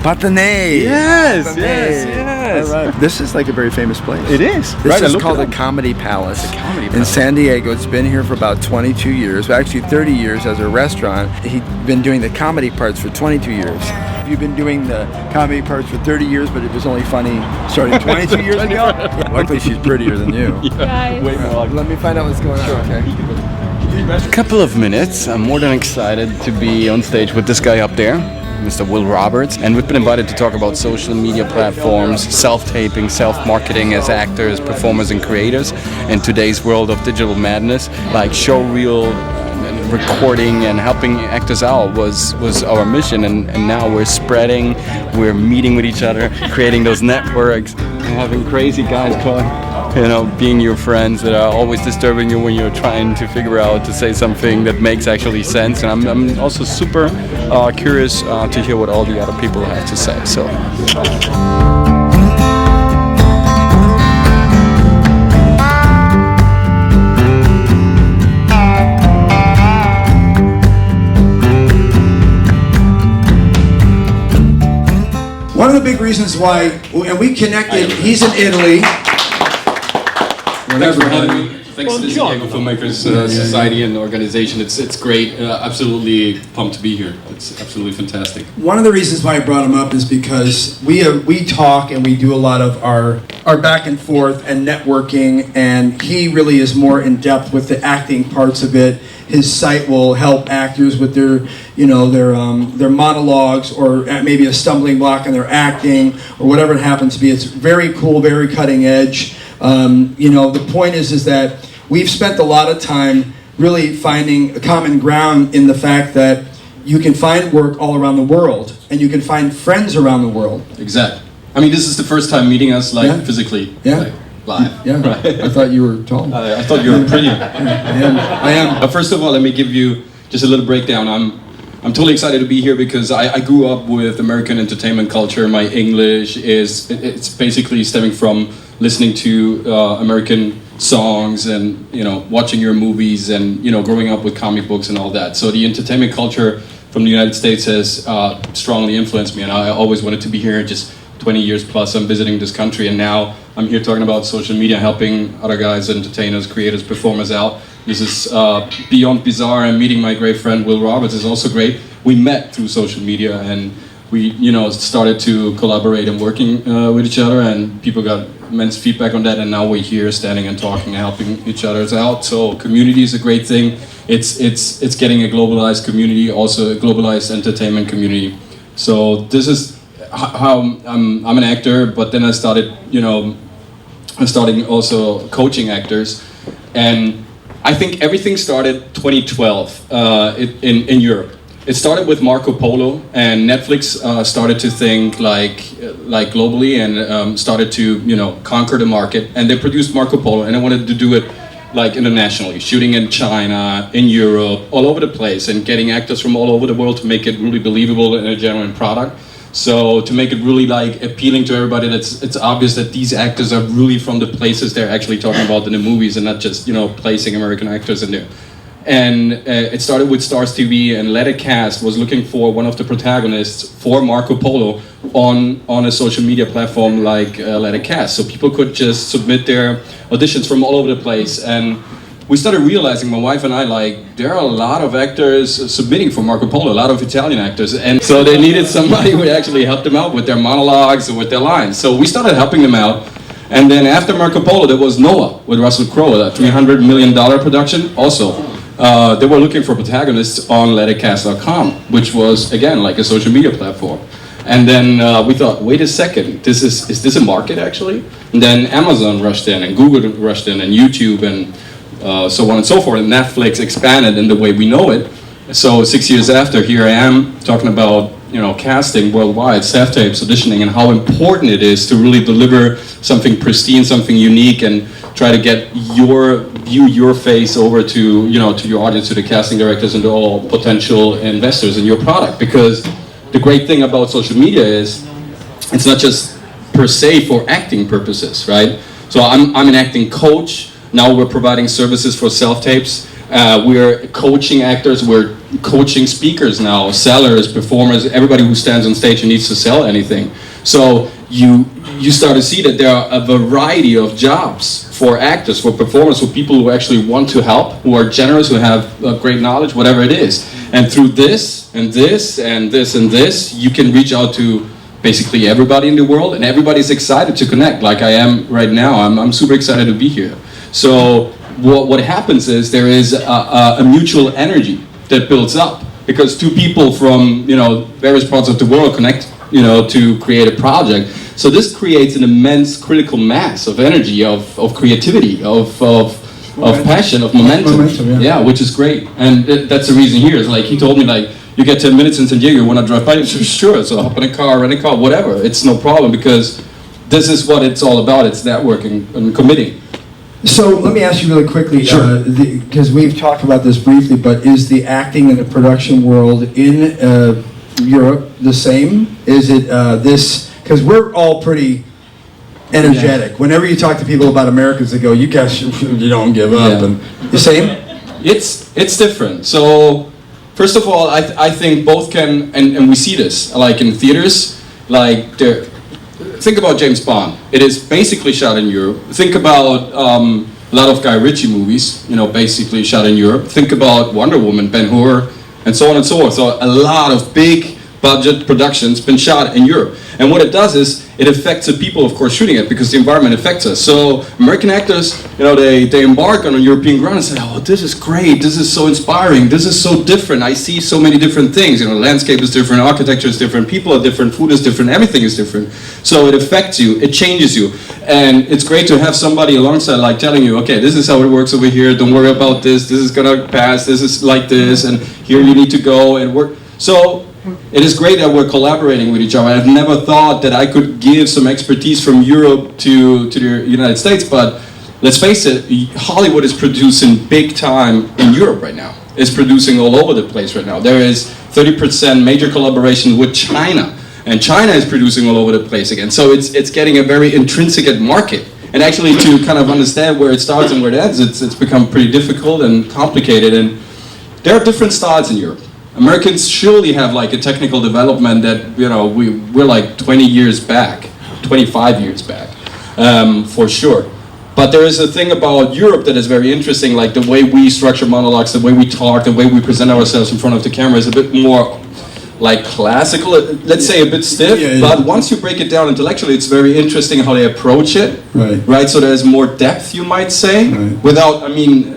Patanay. Yes, Patanay. yes. All right. This is like a very famous place. It is. This Right, I is looked called it the up. Comedy Palace. The Comedy In Palace. San Diego. It's been here for about 22 years, actually 30 years as a restaurant. He'd been doing the comedy parts for 22 years. You've been doing the comedy parts for 30 years, but it was only funny starting 22 years ago. Luckily, she's prettier than you. Guys. Way more. Let me find out what's going on. Okay. A couple of minutes. I'm more than excited to be on stage with this guy up there, Mr. Will Roberts. And we've been invited to talk about social media platforms, self-taping, self-marketing as actors, performers, and creators in today's world of digital madness. Like show reel and recording and helping actors out was our mission. And now we're spreading, we're meeting with each other, creating those networks, and having crazy guys calling, being your friends that are always disturbing you when you're trying to figure out to say something that makes actually sense. And I'm also super curious to hear what all the other people have to say. So. One of the big reasons why, and we connected, he's in Italy. Thanks for having me. Thanks to the San Diego Filmmakers Society and organization. It's great. Absolutely pumped to be here. It's absolutely fantastic. One of the reasons why I brought him up is because we talk and we do a lot of our back and forth and networking, and he really is more in depth with the acting parts of it. His site will help actors with their monologues or maybe a stumbling block in their acting or whatever it happens to be. It's very cool, very cutting edge. The point is that we've spent a lot of time really finding a common ground in the fact that you can find work all around the world and you can find friends around the world. Exactly. I mean, this is the first time meeting us physically, live. Yeah, Right. I thought you were tall. I thought you were pretty. I am. First of all, let me give you just a little breakdown. I'm totally excited to be here because I grew up with American entertainment culture. My English it's basically stemming from listening to American songs and watching your movies and growing up with comic books and all that. So the entertainment culture from the United States has strongly influenced me, and I always wanted to be here. Just 20 years plus I'm visiting this country, and now I'm here talking about social media, helping other guys, entertainers, creators, performers out. This is beyond bizarre, and meeting my great friend Will Roberts is also great. We met through social media, and we started to collaborate and working with each other, and people got immense feedback on that, and now we're here standing and talking and helping each other out. So community is a great thing. It's getting a globalized community, also a globalized entertainment community. So this is how I'm an actor, but then I started also coaching actors, and I think everything started 2012 in Europe. It started with Marco Polo, and Netflix started to think like globally and started to conquer the market, and they produced Marco Polo, and they wanted to do it like internationally, shooting in China, in Europe, all over the place, and getting actors from all over the world to make it really believable in a genuine product. So to make it really like appealing to everybody, it's obvious that these actors are really from the places they're actually talking about in the movies, and not just placing American actors in there. And it started with Stars TV, and Lettercast was looking for one of the protagonists for Marco Polo on a social media platform like Lettercast, so people could just submit their auditions from all over the place. And we started realizing, my wife and I, there are a lot of actors submitting for Marco Polo, a lot of Italian actors, and so they needed somebody who would actually help them out with their monologues and with their lines. So we started helping them out, and then after Marco Polo, there was Noah with Russell Crowe, a $300 million production. Also, they were looking for protagonists on Lettercast.com, which was, again, like a social media platform. And then we thought, wait a second, is this a market actually? And then Amazon rushed in, and Google rushed in, and YouTube, and so on and so forth, and Netflix expanded in the way we know it. So 6 years after, here I am talking about casting worldwide, self-tapes, auditioning, and how important it is to really deliver something pristine, something unique, and try to get your face over to your audience, to the casting directors, and to all potential investors in your product. Because the great thing about social media is it's not just per se for acting purposes, right? So I'm an acting coach. Now we're providing services for self-tapes. We're coaching actors. We're coaching speakers now, sellers, performers, everybody who stands on stage and needs to sell anything. So you start to see that there are a variety of jobs for actors, for performers, for people who actually want to help, who are generous, who have great knowledge, whatever it is. And through this and this and this and this, you can reach out to basically everybody in the world, and everybody's excited to connect, like I am right now. I'm super excited to be here. So what happens is there is a mutual energy that builds up, because two people from various parts of the world connect to create a project. So this creates an immense critical mass of energy, of creativity, of passion, of momentum. Yeah, which is great. And that's the reason here. Is like he told me, like, you get 10 minutes in San Diego, you want to drive by? Sure, so hop in a car, rent a car, whatever. It's no problem, because this is what it's all about. It's networking and committing. So let me ask you really quickly, because we've talked about this briefly, but is the acting and the production world in Europe the same? Is it this, because we're all pretty energetic. Whenever you talk to people about Americans, they go, you guys, you don't give up. Yeah. And the same? It's different. So first of all, I think both can, and we see this, like in theaters, like think about James Bond. It is basically shot in Europe. Think about a lot of Guy Ritchie movies, basically shot in Europe. Think about Wonder Woman, Ben-Hur, and so on and so forth. So a lot of big budget productions been shot in Europe. And what it does is it affects the people, of course, shooting it, because the environment affects us. So American actors, they embark on a European ground and say, oh, this is great, this is so inspiring, this is so different, I see so many different things. Landscape is different, architecture is different, people are different, food is different, everything is different. So it affects you, it changes you. And it's great to have somebody alongside, like, telling you, okay, this is how it works over here, don't worry about this is gonna pass, this is like this, and here you need to go and work. So it is great that we're collaborating with each other. I've never thought that I could give some expertise from Europe to the United States, but let's face it, Hollywood is producing big time in Europe right now. It's producing all over the place right now. There is 30% major collaboration with China, and China is producing all over the place again. So it's getting a very intrinsic market. And actually, to kind of understand where it starts and where it ends, it's become pretty difficult and complicated. And there are different styles in Europe. Americans surely have like a technical development that we're like 20 years back, 25 years back, for sure. But there is a thing about Europe that is very interesting, like the way we structure monologues, the way we talk, the way we present ourselves in front of the camera is a bit more like classical, let's say a bit stiff, but once you break it down intellectually, it's very interesting how they approach it, right? So there's more depth, you might say, without,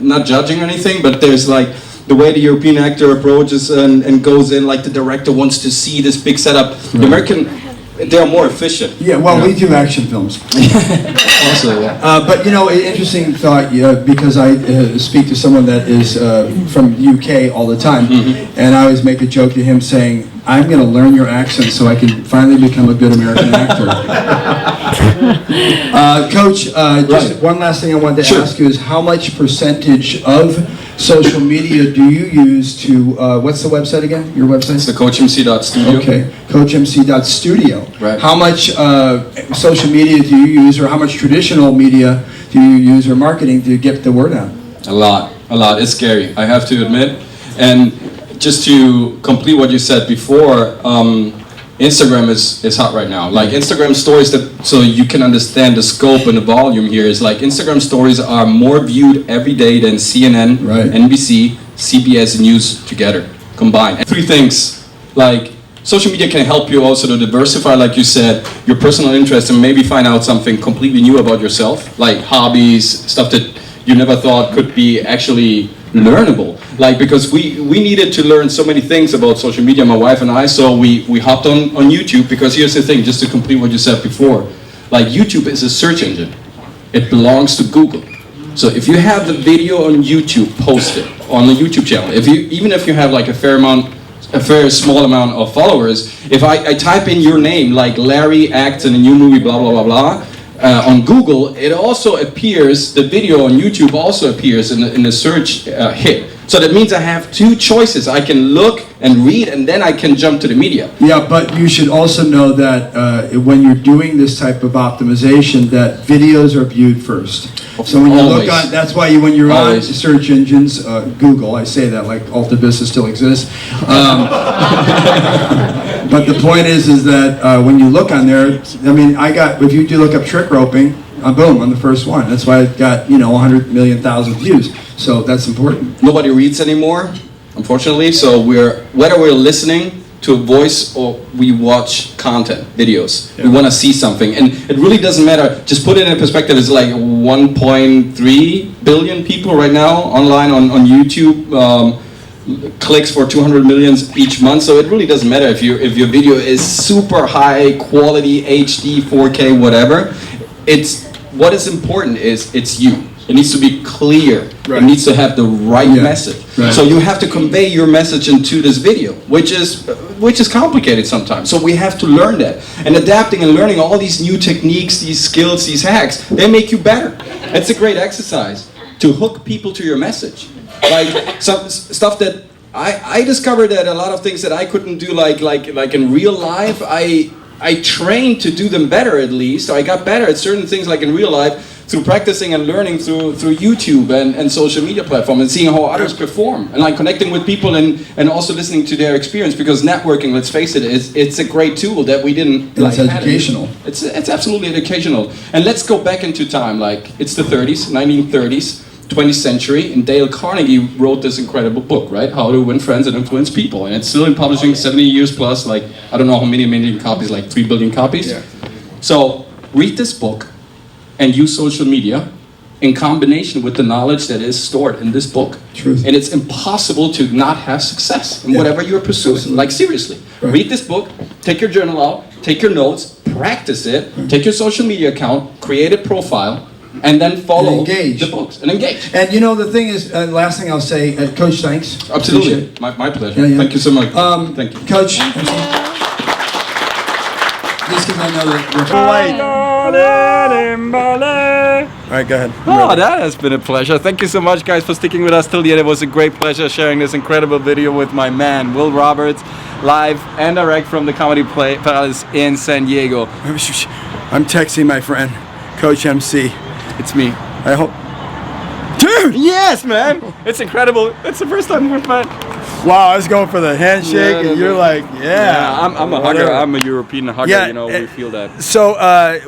not judging anything, but there's like, the way the European actor approaches and goes in, like the director wants to see this big setup. The American, they are more efficient. Yeah, well, we do action films. Also, yeah. But interesting thought, because I speak to someone that is from UK all the time, and I always make a joke to him saying, I'm going to learn your accent so I can finally become a good American actor. Coach, just one last thing I wanted to ask you is how much percentage of social media do you use to, what's the website again, your website? It's the CoachMC.studio. Okay, CoachMC.studio. Right. How much social media do you use, or how much traditional media do you use, or marketing to get the word out? A lot. It's scary, I have to admit. And just to complete what you said before, Instagram is hot right now. Like Instagram stories, so you can understand the scope and the volume here, is like Instagram stories are more viewed every day than CNN, NBC, CBS News together, combined. Three things, like social media can help you also to diversify, like you said, your personal interests and maybe find out something completely new about yourself, like hobbies, stuff that you never thought could be actually learnable. Like, because we needed to learn so many things about social media, my wife and I, so we hopped on YouTube, because here's the thing, just to complete what you said before, like YouTube is a search engine. It belongs to Google. So if you have the video on YouTube, post it on the YouTube channel. Even if you have like a very small amount of followers, if I type in your name, like Larry acts in a new movie, blah, blah, blah, blah, on Google, it also appears, the video on YouTube also appears in the search hit. So that means I have two choices. I can look and read, and then I can jump to the media. Yeah, but you should also know that when you're doing this type of optimization, that videos are viewed first. So when you Always. look on, that's why when you're on Always. search engines, Google, I say that like Alta Vista still exists. But the point is that when you look on there, I mean, if you do look up trick roping, boom, I'm the first one. That's why it got 100 million thousand views. So that's important. Nobody reads anymore, unfortunately. So whether we're listening to a voice or we watch content, videos, we want to see something, and it really doesn't matter. Just put it in perspective. It's like 1.3 billion people right now online on YouTube. Clicks for 200 million each month, so it really doesn't matter if your video is super high quality, HD, 4K, whatever. What is important is it's you. It needs to be clear. Right. It needs to have the right Yeah. message. Right. So you have to convey your message into this video, which is complicated sometimes. So we have to learn that. And adapting and learning all these new techniques, these skills, these hacks, they make you better. It's a great exercise to hook people to your message. Like some stuff that I discovered that a lot of things that I couldn't do like in real life, I trained to do them better at least. So I got better at certain things like in real life through practicing and learning through YouTube and social media platforms and seeing how others perform and like connecting with people and also listening to their experience, because networking, let's face it, it's a great tool that we didn't It's educational. It's absolutely educational. And let's go back into time, like it's the 30s, 1930s. 20th century, and Dale Carnegie wrote this incredible book, right? How to Win Friends and Influence People, and it's still in publishing, 70 years plus, like I don't know how many million copies, like 3 billion copies. Yeah. So read this book and use social media in combination with the knowledge that is stored in this book. Truth. And it's impossible to not have success in Yeah. whatever you're pursuing. Absolutely. Like seriously, Right. read this book, take your journal out, take your notes, practice it, take your social media account, create a profile, and then follow And engage. the books and engage. And the thing is, last thing I'll say, Coach, thanks. Absolutely, Appreciate it. my pleasure. Yeah, yeah. Thank you so much. Thank you. Coach, just because I know that All right, go ahead. Oh, that has been a pleasure. Thank you so much, guys, for sticking with us till the end. It was a great pleasure sharing this incredible video with my man, Will Roberts, live and direct from the Comedy Palace in San Diego. I'm texting my friend, Coach MC. It's me. I hope. Dude! Yes, man! It's incredible. It's the first time we've met. Wow, I was going for the handshake, and you're like, yeah. I'm a hugger. I'm a European hugger. Yeah, we feel that. So,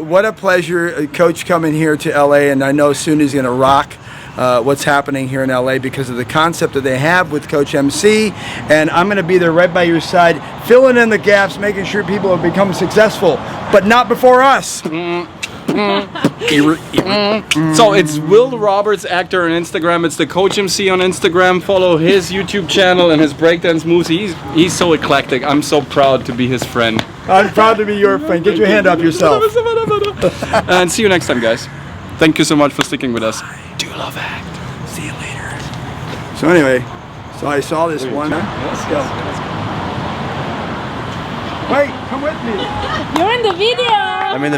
what a pleasure, Coach, coming here to LA, and I know soon he's going to rock what's happening here in LA because of the concept that they have with Coach MC, and I'm going to be there right by your side, filling in the gaps, making sure people have become successful, but not before us. So it's Will Roberts, actor on Instagram. It's the Coach MC on Instagram. Follow his YouTube channel and his breakdance moves. He's so eclectic. I'm so proud to be his friend. I'm proud to be your friend. Get your hand up yourself. And see you next time, guys. Thank you so much for sticking with us. Do love act. See you later. So anyway, so I saw this one. Let's go. Wait, come with me. You're in the video. I'm in the